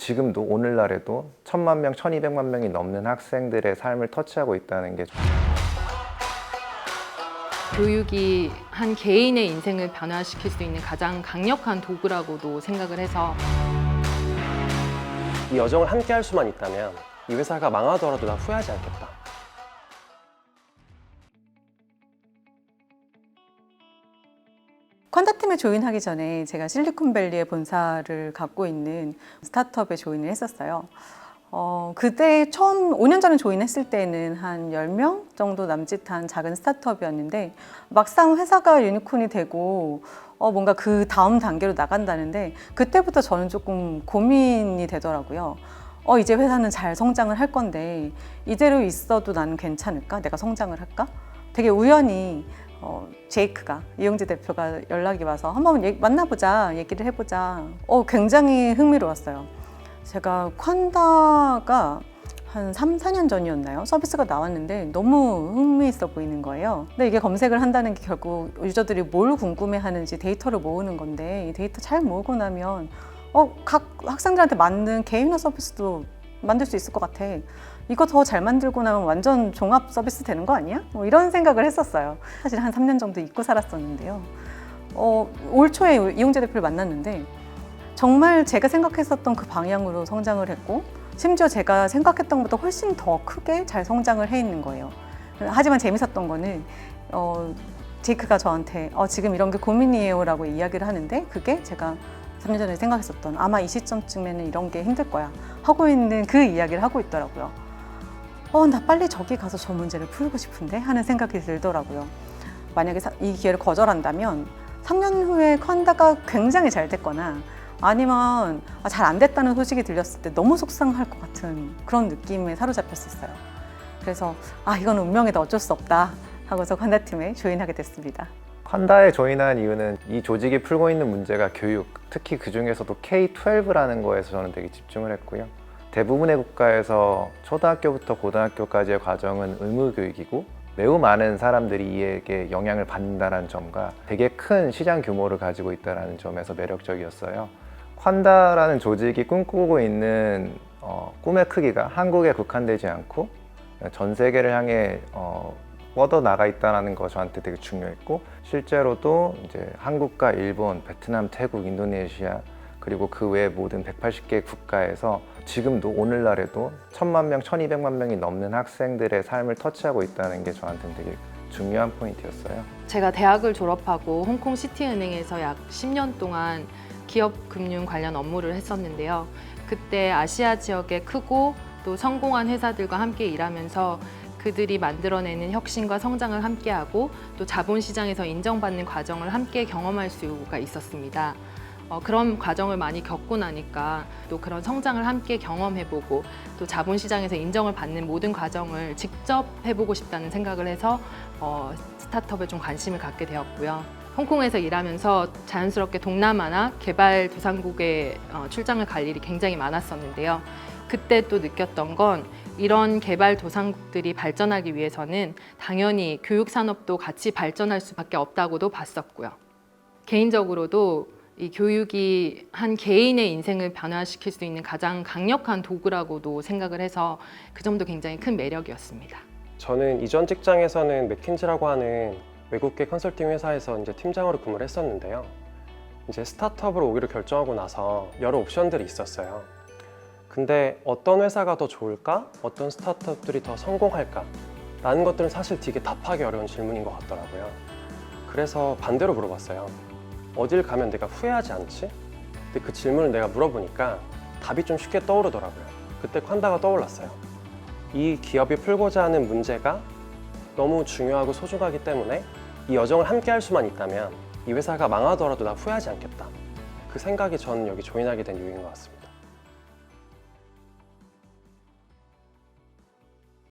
지금도 오늘날에도 1000만 명, 1200만 명이 넘는 학생들의 삶을 터치하고 있다는 게 교육이 한 개인의 인생을 변화시킬 수 있는 가장 강력한 도구라고도 생각을 해서 이 여정을 함께 할 수만 있다면 이 회사가 망하더라도 난 후회하지 않겠다. 퀀다팀에 조인하기 전에 제가 실리콘밸리에 본사를 갖고 있는 스타트업에 조인을 했었어요. 그때 처음 5년 전에 조인했을 때는 한 10명 정도 남짓한 작은 스타트업이었는데 막상 회사가 유니콘이 되고 뭔가 그 다음 단계로 나간다는데 그때부터 저는 조금 고민이 되더라고요. 이제 회사는 잘 성장을 할 건데 이대로 있어도 나는 괜찮을까? 내가 성장을 할까? 되게 우연히 제이크가, 이용재 대표가 연락이 와서 한번 만나보자, 얘기를 해보자. 굉장히 흥미로웠어요. 제가 퀀다가 한 3, 4년 전이었나요? 서비스가 나왔는데 너무 흥미있어 보이는 거예요. 근데 이게 검색을 한다는 게 결국 유저들이 뭘 궁금해하는지 데이터를 모으는 건데 이 데이터 잘 모으고 나면 각 학생들한테 맞는 개인화 서비스도 만들 수 있을 것 같아. 이거 더 잘 만들고 나면 완전 종합 서비스 되는 거 아니야? 이런 생각을 했었어요. 사실 한 3년 정도 잊고 살았었는데요. 올 초에 이용재 대표를 만났는데 정말 제가 생각했었던 그 방향으로 성장을 했고 심지어 제가 생각했던 것보다 훨씬 더 크게 잘 성장을 해 있는 거예요. 하지만 재밌었던 거는 제이크가 저한테 지금 이런 게 고민이에요 라고 이야기를 하는데 그게 제가 3년 전에 생각했었던 아마 이 시점쯤에는 이런 게 힘들 거야 하고 있는 그 이야기를 하고 있더라고요. 나 빨리 저기 가서 저 문제를 풀고 싶은데 하는 생각이 들더라고요. 만약에 이 기회를 거절한다면 3년 후에 퀀다가 굉장히 잘 됐거나 아니면 잘 안 됐다는 소식이 들렸을 때 너무 속상할 것 같은 그런 느낌에 사로잡혔었어요. 그래서 이건 운명이다, 어쩔 수 없다 하고서 퀀다팀에 조인하게 됐습니다. 퀀다에 조인한 이유는 이 조직이 풀고 있는 문제가 교육, 특히 그 중에서도 K-12라는 거에서 저는 되게 집중을 했고요. 대부분의 국가에서 초등학교부터 고등학교까지의 과정은 의무교육이고 매우 많은 사람들이 이에게 영향을 받는다는 점과 되게 큰 시장 규모를 가지고 있다는 점에서 매력적이었어요. 퀀다라는 조직이 꿈꾸고 있는 꿈의 크기가 한국에 국한되지 않고 전 세계를 향해 뻗어나가 있다는 거 저한테 되게 중요했고 실제로도 이제 한국과 일본, 베트남, 태국, 인도네시아 그리고 그 외 모든 180개 국가에서 지금도 오늘날에도 1000만 명, 1200만 명이 넘는 학생들의 삶을 터치하고 있다는 게 저한테는 되게 중요한 포인트였어요. 제가 대학을 졸업하고 홍콩 시티은행에서 약 10년 동안 기업 금융 관련 업무를 했었는데요. 그때 아시아 지역의 크고 또 성공한 회사들과 함께 일하면서 그들이 만들어내는 혁신과 성장을 함께하고 또 자본시장에서 인정받는 과정을 함께 경험할 수가 있었습니다. 그런 과정을 많이 겪고 나니까 또 그런 성장을 함께 경험해보고 또 자본시장에서 인정을 받는 모든 과정을 직접 해보고 싶다는 생각을 해서 스타트업에 좀 관심을 갖게 되었고요. 홍콩에서 일하면서 자연스럽게 동남아나 개발도상국에 출장을 갈 일이 굉장히 많았었는데요. 그때 또 느꼈던 건 이런 개발도상국들이 발전하기 위해서는 당연히 교육산업도 같이 발전할 수밖에 없다고도 봤었고요. 개인적으로도 이 교육이 한 개인의 인생을 변화시킬 수 있는 가장 강력한 도구라고도 생각을 해서 그 점도 굉장히 큰 매력이었습니다. 저는 이전 직장에서는 맥킨지라고 하는 외국계 컨설팅 회사에서 이제 팀장으로 근무를 했었는데요. 이제 스타트업으로 오기로 결정하고 나서 여러 옵션들이 있었어요. 근데 어떤 회사가 더 좋을까? 어떤 스타트업들이 더 성공할까? 라는 것들은 사실 되게 답하기 어려운 질문인 것 같더라고요. 그래서 반대로 물어봤어요. 어딜 가면 내가 후회하지 않지? 근데 그 질문을 내가 물어보니까 답이 좀 쉽게 떠오르더라고요. 그때 퀀다가 떠올랐어요. 이 기업이 풀고자 하는 문제가 너무 중요하고 소중하기 때문에 이 여정을 함께 할 수만 있다면 이 회사가 망하더라도 나 후회하지 않겠다. 그 생각이 저는 여기 조인하게 된 이유인 것 같습니다.